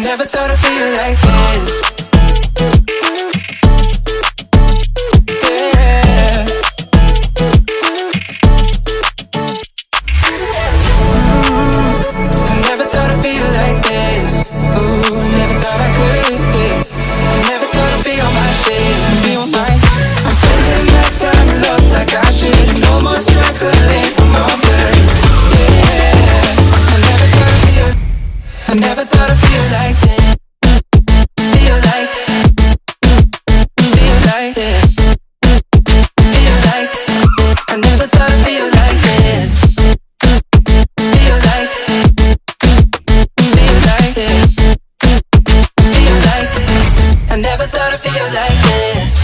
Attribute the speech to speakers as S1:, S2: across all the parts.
S1: never thought I'd feel like this. Yeah. I never thought I'd feel like this. Ooh, never thought I could. Yeah. I never thought I'd be on my shit, be on my. I'm spending my time in love like I should. No more struggling, I'm all good. Yeah. I never thought I'd feel like this. Feel like this. Feel like I never thought I'd feel like this. Feel like this. Feel like I never thought I'd feel like this.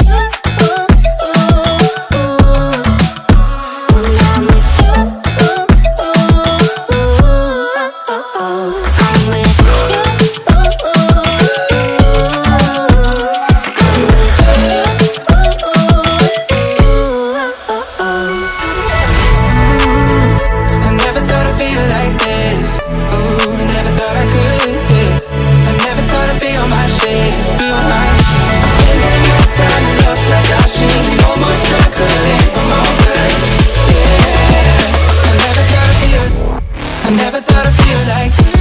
S1: I never thought I'd feel like this.